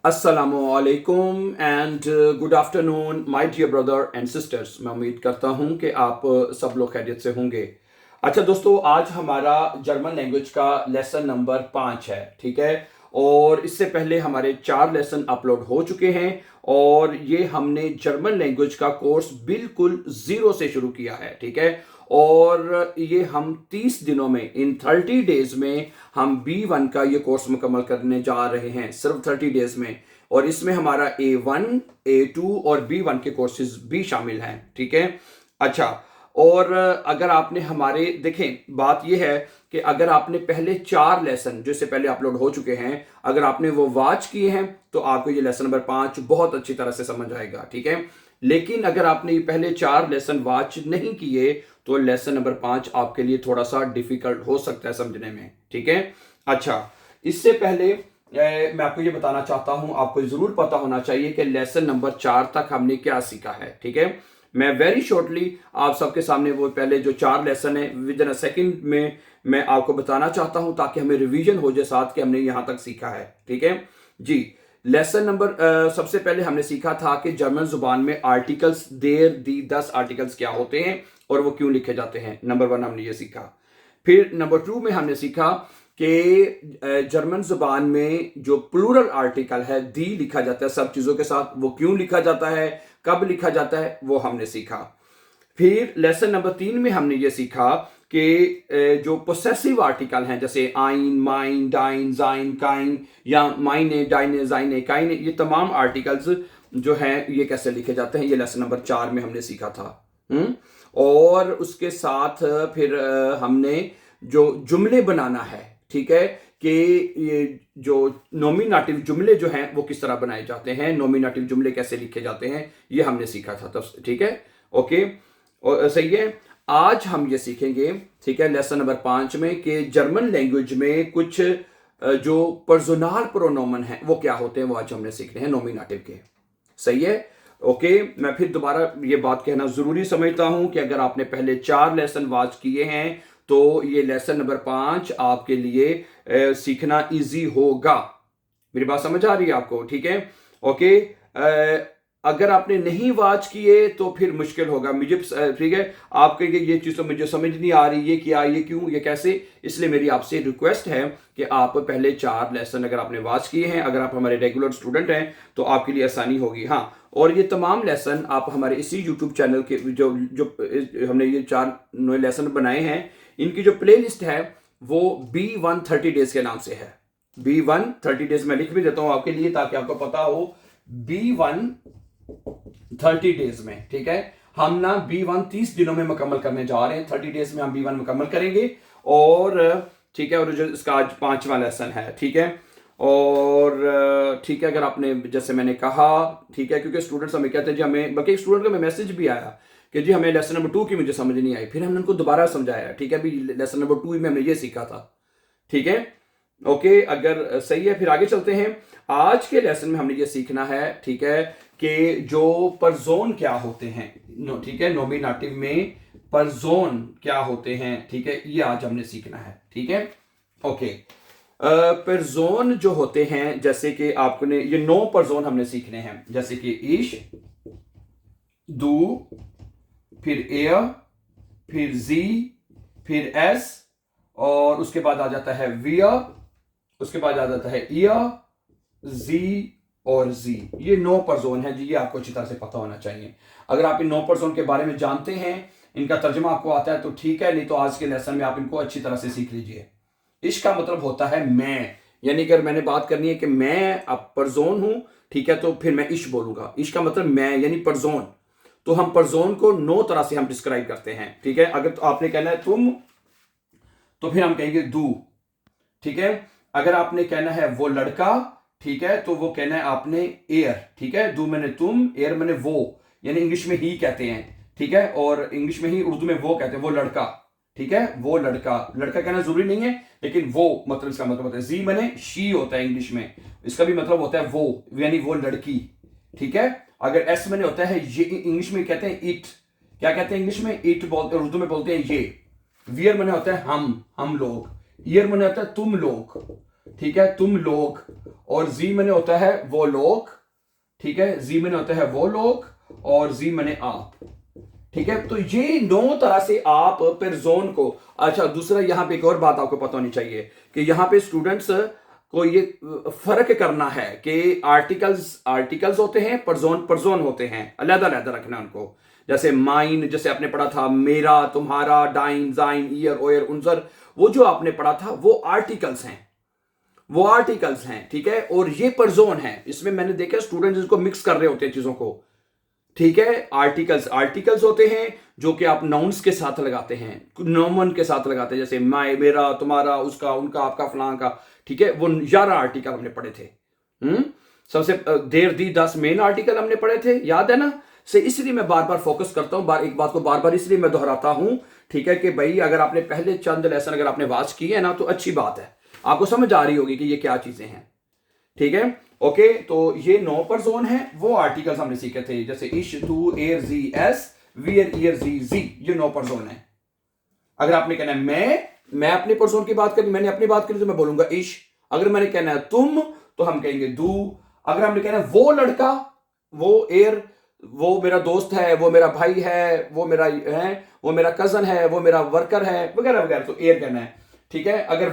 अस्सलामुअलैकुम and good afternoon my dear brother and sisters. मैं उम्मीद करता हूं कि आप सब लोग खैरियत से होंगे। अच्छा दोस्तों, आज हमारा जर्मन लैंग्वेज का लेसन नंबर 5 है, ठीक है। और इससे पहले हमारे 4 लेसन अपलोड हो चुके हैं और ये हमने जर्मन लैंग्वेज का कोर्स बिल्कुल जीरो से शुरू किया है, ठीक है। और ये हम 30 दिनों में, इन 30 डेज में हम B1 का ये कोर्स मुकम्मल करने जा रहे हैं, सिर्फ 30 डेज में। और इसमें हमारा A1, A2 और B1 के कोर्सेज भी शामिल हैं, ठीक है। अच्छा, और अगर आपने हमारे देखें, बात यह है कि अगर आपने पहले 4 लेसन जो इससे पहले अपलोड हो चुके हैं, अगर आपने वो वॉच किए हैं तो आपको ये लेसन नंबर 5 बहुत अच्छी तरह से समझ आएगा, ठीक है। लेकिन अगर आपने पहले 4 लेसन वॉच नहीं किए तो लेसन नंबर 5 आपके लिए थोड़ा सा डिफिकल्ट हो सकता है समझने में, ठीक है। अच्छा, इससे पहले मैं आपको ये बताना चाहता हूं, आपको जरूर पता होना चाहिए कि लेसन नंबर 4 तक हमने क्या सीखा है, ठीक है। मैं वेरी शॉर्टली आप सबके सामने वो पहले जो 4 लेसन है विद इन अ सेकंड में मैं आपको बताना चाहता हूं, ताकि हमें रिवीजन हो जाए साथ कि हमने यहां तक सीखा है, ठीक है जी। लेसन नंबर सबसे पहले हमने सीखा था कि जर्मन जुबान में आर्टिकल्स, देर, दी, 10 आर्टिकल्स क्या होते हैं और वो क्यों लिखे जाते हैं। नंबर 1 हमने ये सीखा। फिर नंबर 2 में हमने सीखा कि जर्मन जुबान में जो प्लूरल आर्टिकल है दी लिखा जाता है सब चीजों के साथ, वो क्यों लिखा जाता है, कब लिखा जाता है, वो हमने सीखा। फिर लेसन नंबर 3 में हमने ये सीखा कि जो पोसेसिव आर्टिकल हैं जैसे आइन, माइन, डाइन, जाइन, काइन या माइने, डाइने, जाइने, काइने, ये तमाम आर्टिकल्स जो हैं ये कैसे लिखे जाते हैं, ये लेसन नंबर 4 में हमने सीखा था। और उसके साथ फिर हमने जो जुमले बनाना है, ठीक है, कि ये जो नॉमिनेटिव जुमले जो हैं वो किस तरह बनाए जाते हैं, नॉमिनेटिव जुमले कैसे लिखे जाते हैं, ये हमने सीखा था तब, ठीक है। ओके, और सही है। आज हम ये सीखेंगे, ठीक है, लेसन नंबर 5 में कि जर्मन लैंग्वेज में कुछ जो पर्सोनल प्रोनोमन है वो क्या होते हैं, वो आज हमने सीखने हैं नॉमिनेटिव के। सही है। ओके, मैं फिर दोबारा ये बात कहना जरूरी समझता हूं कि अगर आपने पहले 4 लेसन वॉच किए हैं तो ये लेसन नंबर 5 आपके लिए सीखना इजी होगा। मेरी बात समझ आ रही है आपको, ठीक है। ओके, अगर आपने नहीं वॉच किए तो फिर मुश्किल होगा मुझे, ठीक है। आपके ये चीज़ तो मुझे समझ नहीं आ रही, ये क्या, ये क्यों, ये कैसे, इसलिए मेरी आपसे रिक्वेस्ट है कि आप पहले 4 लेसन अगर आपने वॉच किए हैं, अगर आप हमारे रेगुलर स्टूडेंट हैं तो आपके लिए आसानी होगी। हाँ, और ये तमाम लेसन आप हमारे इसी यूट्यूब चैनल के जो जो हमने ये 4 नए लेसन बनाए हैं, इनकी जो प्ले लिस्ट है वो B1 30 डेज के नाम से है। B1 30 डेज मैं लिख भी देता हूं आपके लिए ताकि आपको पता हो। B1 30 डेज में, ठीक है, हम ना B1 30 दिनों में मुकम्मल करने जा रहे हैं। 30 डेज में हम B1 मुकम्मल करेंगे और ठीक है, और जो इसका आज 5वां लेसन है, ठीक है। और ठीक है, अगर आपने जैसे मैंने कहा, ठीक है, क्योंकि स्टूडेंट्स हमें कहते हैं जी, हमें बल्कि एक स्टूडेंट का मैसेज भी आया कि जी हमें लेसन नंबर 2 की मुझे समझ नहीं आई, फिर हमने उनको दोबारा समझाया, ठीक है, अभी लेसन नंबर 2 में हमने ये सीखा था, ठीक है। ओके, अगर सही है फिर आगे चलते हैं। आज के लेसन में हमने ये सीखना है, ठीक है, कि जो परजोन क्या होते हैं, ठीक है, नॉमिनेटिव में परजोन क्या होते हैं, ठीक है, ये आज हमने सीखना है, ठीक है। ओके, परजोन जो होते हैं, जैसे कि आपने ये 9 परजोन हमने सीखने हैं, जैसे कि इश, दू, फिर एयर, फिर जी, फिर एस, और उसके बाद आ जाता है वियर, उसके बाद आ जाता है ईयर, जी और जी। ये 9 परजोन है जी, ये आपको अच्छी तरह से पता होना चाहिए। अगर आप इन 9 परजोन के बारे में जानते हैं, इनका तर्जुमा आपको आता है तो ठीक है, नहीं तो आज के लेसन में आप इनको अच्छी तरह से सीख लीजिए। इश का मतलब होता है मैं, यानी अगर मैंने बात करनी है कि मैं अब परजोन हूं, ठीक है, तो फिर मैं इश बोलूंगा। इश का मतलब मैं यानी परजोन। तो हम परजोन को 9 तरह से हम डिस्क्राइब करते हैं, ठीक है। अगर तो आपने कहना है तुम, तो फिर हम कहेंगे दू, ठीक है। अगर आपने कहना है वो लड़का, ठीक है, तो वो कहना है आपने एयर, ठीक है। दू मैंने तुम, एयर मैंने वो, यानी इंग्लिश में ही कहते हैं, ठीक है, और इंग्लिश में ही, उर्दू में वो कहते हैं, वो लड़का, ठीक है, वो लड़का। लड़का कहना जरूरी नहीं है, लेकिन वो मतलब इसका मतलब होता है, जी मैंने शी होता है इंग्लिश में, इसका भी मतलब होता है वो, यानी वो लड़की, ठीक है। अगर एस मैंने होता है ये, इंग्लिश में कहते हैं इट, क्या कहते हैं इंग्लिश में, इट बोलते, उर्दू में बोलते हैं ये। वियर मैंने होता है हम लोग, ईयर मैंने होता है तुम लोग, ठीक है, तुम लोग, और जी मैंने होता है वो लोग, ठीक है, जी मैंने होता है वो लोग, और जी मैंने आप, ठीक है। तो ये 9 तरह से आप पेरजोन को, अच्छा दूसरा यहां पे एक और बात आपको पता होनी चाहिए कि यहां पे स्टूडेंट्स को ये फर्क करना है कि आर्टिकल्स होते हैं, परजोन होते हैं, अलग अलग रखना उनको। जैसे माइन, जैसे आपने पढ़ा था मेरा, तुम्हारा, डाइन, जाइन, ईयर, ओयर, उनजर, वो जो आपने पढ़ा था वो आर्टिकल्स हैं, वो आर्टिकल्स हैं, ठीक है। और ये परजोन है, इसमें मैंने देखा स्टूडेंट्स इसको मिक्स कर रहे होते हैं चीजों को, ठीक है। आर्टिकल्स होते हैं जो कि आप नाउन्स के साथ लगाते हैं, नॉमन के साथ लगाते हैं, जैसे माय, मेरा, तुम्हारा, उसका, उनका, आपका, फलां का, ठीक है। वो 11 आर्टिकल हमने पढ़े थे। सबसे देर, दी, 10 मेन आर्टिकल हमने पढ़े थे, याद है ना। से इसलिए मैं बार बार फोकस करता हूं, एक बात को बार बार इसलिए मैं दोहराता हूं, ठीक है, कि भाई अगर आपने पहले चंद लेसन अगर आपने वॉच किए है ना तो अच्छी बात है, आपको समझ आ रही होगी कि ये क्या चीजें हैं, ठीक है। ओके, तो ये 9 परजोन है, वो आर्टिकल्स हमने सीखे थे, जैसे इश, तू, एर, जी, एस, वियर, ईयर, जी, ये 9 परजोन है। अगर आपने कहना है मैं अपने परजोन की बात करी, मैंने अपनी बात करी तो मैं बोलूंगा इश। अगर मैंने कहना है तुम तो हम कहेंगे दू। अगर हमने कहना है वो लड़का, वो एर, वो मेरा दोस्त है, वो मेरा भाई है, वो मेरा है, वो मेरा कजन है, वो मेरा वर्कर है, वगैरह वगैरह, तो एर कहना है, ठीक है। अगर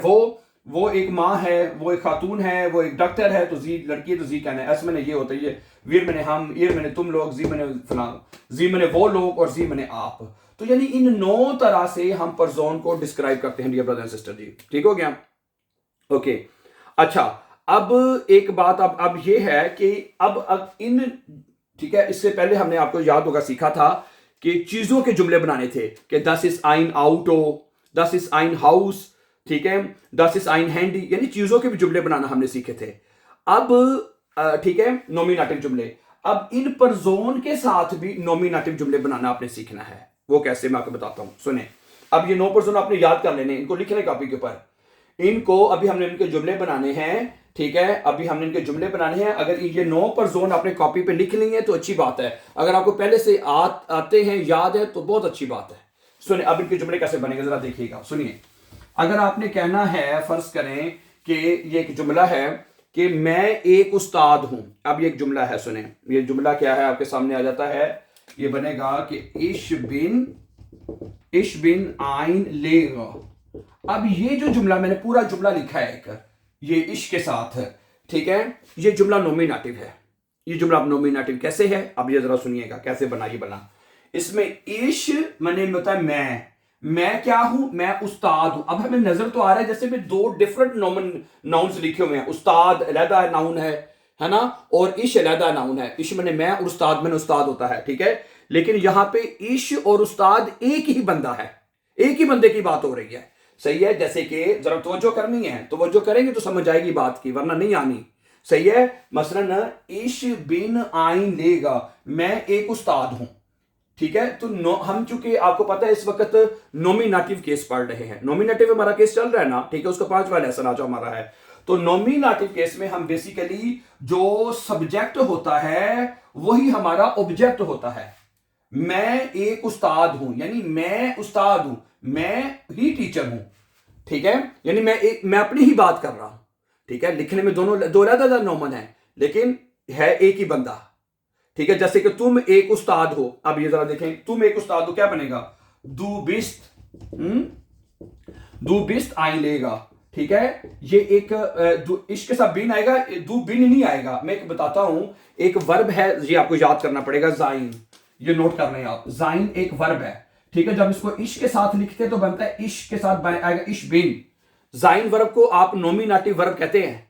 वो एक माँ है, वो एक खातून है, वो एक डॉक्टर है, तो जी लड़की है तो जी कहना है। एस मैंने ये होता है, ये वीर मैंने हम, ईर मैंने तुम लोग, जी मैंने फलां, जी मैंने वो लोग, और जी मैंने आप। तो यानी इन 9 तरह से हम परजोन को डिस्क्राइब करते हैं डियर ब्रदर एंड सिस्टर जी, ठीक हो गया। ओके, अच्छा, अब एक बात अब ये है कि अब इन, ठीक है, इससे पहले हमने आपको याद होगा सीखा था कि चीजों के जुमले बनाने थे कि दस इज आइन आउटो, दस इज आइन हाउस, ठीक है, दस इज आइन हैंडी, यानी चीजों के भी जुमले बनाना हमने सीखे थे। अब ठीक है, नॉमिनेटिव जुमले, अब इन परजोन के साथ भी नॉमिनेटिव जुमले बनाना आपने सीखना है। वो कैसे, मैं आपको बताता हूं, सुने। अब ये 9 परजोन आपने याद कर लेने, इनको लिख लें कॉपी के ऊपर, इनको अभी हमने इनके जुमले बनाने हैं, ठीक है, अभी हमने इनके जुमले बनाने हैं। अगर ये 9 परजोन आपने कॉपी पे लिख लिए तो अच्छी बात है, अगर आपको पहले से आते हैं, याद है, तो बहुत अच्छी बात है। सुनिए अब इनके जुमले कैसे बनेंगे जरा देखिएगा, सुनिए। अगर आपने कहना है, फर्ज करें कि ये एक जुमला है कि मैं एक उस्ताद हूं, अब ये एक जुमला है, सुने ये जुमला क्या है आपके सामने आ जाता है, ये बनेगा कि इश बिन आइन लेगा। अब ये जो जुमला मैंने पूरा जुमला लिखा है एक, ये इश के साथ है, ठीक है, ये जुमला नॉमिनेटिव है। ये जुमला अब नॉमिनेटिव कैसे है, अब ये जरा सुनिएगा कैसे बना, ये बना, इसमें इश मैंने बताया मैं क्या हूं, मैं उस्ताद हूं। अब हमें नजर तो आ रहा है जैसे में 2 डिफरेंट नाउन्स लिखे हुए हैं, उस्ताद अलहदा नाउन है ना, और इश अलहदा नाउन है। इश मैंने मैं, और उस्ताद मैंने उस्ताद होता है, ठीक है। लेकिन यहां पे इश और उस्ताद एक ही बंदा है, एक ही बंदे की बात हो रही है, सही है। जैसे कि जरा तवज्जो करनी है, तवज्जो करेंगे तो समझ आएगी बात की, वरना नहीं आनी, सही है। मसलन इश बिन आइन लेगा, मैं एक उस्ताद हूं, ठीक है। तो हम चूंकि आपको पता है इस वक्त नॉमिनेटिव केस पढ़ रहे हैं, नॉमिनेटिव हमारा केस चल रहा है ना, ठीक है, उसका 5वां लेसन आज हमारा है। तो नॉमिनेटिव केस में हम बेसिकली जो सब्जेक्ट होता है वही हमारा ऑब्जेक्ट होता है। मैं एक उस्ताद हूं, यानी मैं उस्ताद हूं, मैं ही टीचर हूं, ठीक है, यानी मैं अपनी ही बात कर रहा हूं, ठीक है। लिखने में दोनों दो अलग नॉमन है, लेकिन है एक ही बंदा, ठीक है। जैसे कि तुम एक उस्ताद हो, अब ये जरा देखें, तुम एक उस्ताद हो, क्या बनेगा, दू बिस्त आइन लेगा, ठीक है। ये एक इसके साथ बिन आएगा, दू बिन नहीं आएगा। मैं एक बताता हूं, एक वर्ब है, ये आपको याद करना पड़ेगा, जाइन, ये नोट कर रहे हैं आप, जाइन एक वर्ब है, ठीक है। जब इसको इश के साथ लिखते तो बनता है इश के साथ आएगा इश बिन। जाइन वर्ब को आप नॉमिनेटिव वर्ब कहते हैं,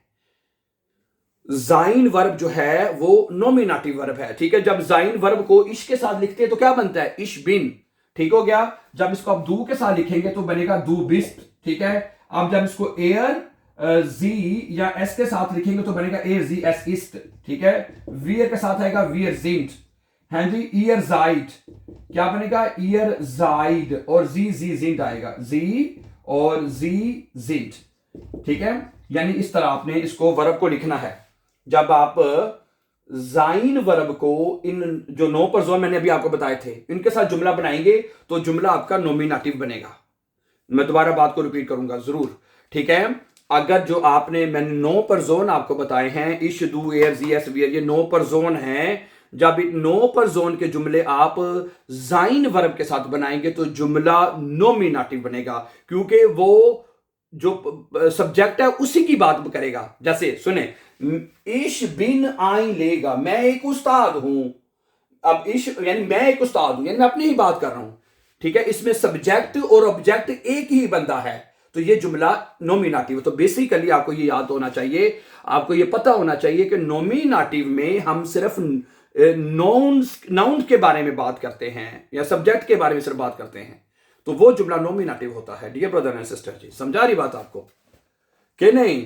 जाइन वर्ब जो है वो नॉमिनेटिव वर्ब है, ठीक है। जब जाइन वर्ब को इश के साथ लिखते हैं तो क्या बनता है, इश बिन, ठीक हो गया। जब इसको आप दू के साथ लिखेंगे तो बनेगा दू बिस्त, ठीक है। अब जब इसको एयर जी या एस के साथ लिखेंगे तो बनेगा एर जी एस इस्ट, ठीक है। वियर के साथ आएगा वियर जिंट, हाँ जी, ईयर जाइड, क्या बनेगा, ईयर जाइड, और जी जिंट आएगा, जी और जी जिंट, ठीक है। यानी इस तरह आपने इसको वर्ब को लिखना है। जब आप जाइन वर्ब को इन जो 9 परजोन मैंने अभी आपको बताए थे इनके साथ जुमला बनाएंगे तो जुमला आपका नॉमिनेटिव बनेगा। मैं दोबारा बात को रिपीट करूंगा जरूर, ठीक है। अगर जो आपने मैंने 9 परजोन आपको बताए हैं, इश, दू, एयर, जी, एस, वी, ये 9 परजोन हैं। जब 9 परजोन के जुमले आप जाइन वर्ब के साथ बनाएंगे तो जुमला नोमिनेटिव बनेगा, क्योंकि वो जो सब्जेक्ट है उसी की बात करेगा। जैसे सुने, इश बिन आइन लेगा, मैं एक उस्ताद हूं। अब इश यानी मैं एक उस्ताद हूं, यानी मैं अपनी ही बात कर रहा हूं, ठीक है। इसमें सब्जेक्ट और ऑब्जेक्ट एक ही बंदा है, तो ये जुमला नोमिनेटिव। तो बेसिकली आपको ये याद होना चाहिए, आपको ये पता होना चाहिए कि नोमिनेटिव में हम सिर्फ नाउन के बारे में बात करते हैं या सब्जेक्ट के बारे में सिर्फ बात करते हैं, तो वो जुमला नोमिनेटिव होता है। डियर ब्रदर एंड सिस्टर जी, समझा रही बात आपको कि नहीं?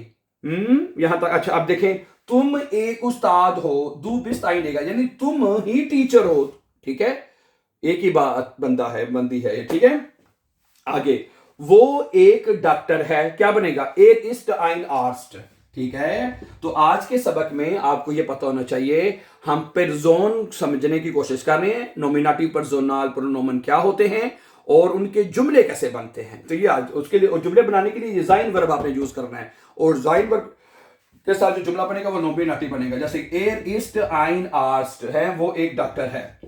यहां तक अच्छा। अब देखें, तुम एक उस्ताद हो, दू बिस्त आई लेगा, यानी तुम ही टीचर हो, ठीक है। एक ही बात बंदा है, बंदी है, ठीक है। आगे, वो एक डॉक्टर है, क्या बनेगा? एर इस्ट आइन आर्स्ट, ठीक है। तो आज के सबक में आपको यह पता होना चाहिए, हम परजोन समझने की कोशिश कर रहे हैं, नोमिनेटिव परजोनल प्रोनोमन क्या होते हैं और उनके जुमले कैसे बनते हैं। तो ये आज उसके लिए, और जुमले बनाने के लिए जाइन वर्ब आपने यूज करना है, और जाइन वर्ब के साथ जो जुमला बनेगा वो नोमिनेटिव बनेगा। जैसे एर इस्ट आइन आर्स्ट है, वो एक डॉक्टर है।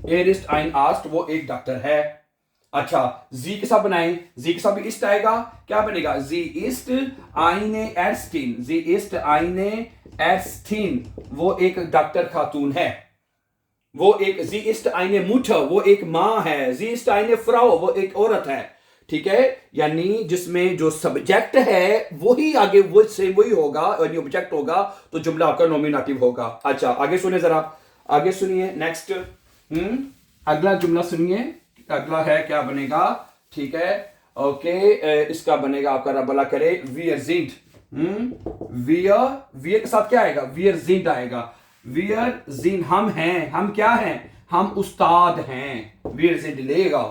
एर इस्ट आइन आर्स्ट, वो एक डॉक्टर है। अच्छा, जी के साथ बनाएं, जी के साथ भी इस्ट आएगा, क्या बनेगा? जी इस्ट आइने एर्स्टीन, जी इस्ट आइने एर्स्टीन, वो एक डॉक्टर खातून है। वो एक जी इस्ट आइने मुठा, वो एक मां है। जी इस्ट आइने फ्राउ, वो एक औरत है, ठीक है। यानी जिसमें जो सब्जेक्ट है वही आगे वो से वही होगा, और ऑब्जेक्ट होगा, तो जुमला आपका नोमिनेटिव होगा। अच्छा, आगे सुनिए जरा, आगे सुनिए नेक्स्ट। अगला जुमला सुनिए, अगला है क्या बनेगा, ठीक है। ओके, इसका बनेगा आपका, रब भला करे, वियर जिंट। वियर के साथ क्या आएगा? वियर जिंट आएगा। वियर जिन, हम हैं, हम क्या हैं? हम उस्ताद हैं। वियर जिंट लेगा,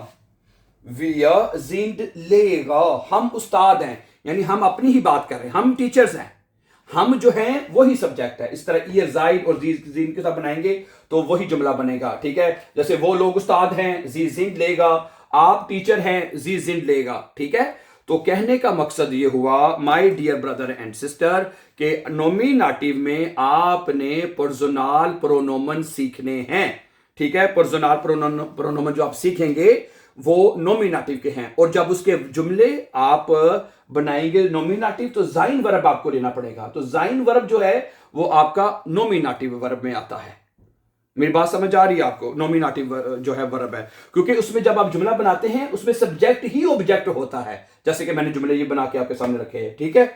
वियर जिंट लेगा, हम उस्ताद हैं, यानी हम अपनी ही बात कर रहे हैं, हम टीचर्स हैं, हम जो हैं वही सब्जेक्ट है। इस तरह ईयर जाइड और जीन के साथ बनाएंगे तो वही जुमला बनेगा, ठीक है। जैसे वो लोग उस्ताद हैं, जी जिंद लेगा, आप टीचर हैं, जी जिंद लेगा, ठीक है। तो कहने का मकसद ये हुआ, my dear brother and sister, के नोमिनेटिव में आपने पर्सनल प्रोनोमन सीखने हैं, ठीक है। पर्सनल प्रोनोमन जो आप सीखेंगे वो नोमिनेटिव के हैं, और जब उसके जुमले आप बनाएंगे नोमिनेटिव, तो जाइन वर्ब आपको लेना पड़ेगा। तो जाइन वर्ब जो है वो आपका नोमिनेटिव वर्ब में आता है। मेरी बात समझ आ रही है आपको? नोमिनेटिव जो है वर्ब है, क्योंकि उसमें जब आप जुमला बनाते हैं उसमें सब्जेक्ट ही ऑब्जेक्ट होता है, जैसे कि मैंने जुमले ये बना के आपके सामने रखे हैं, ठीक है।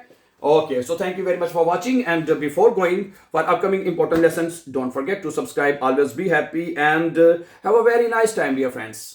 Okay, so thank you very much for watching, and before going for upcoming important lessons, don't forget to subscribe. Always be happy and have a very nice time, dear friends.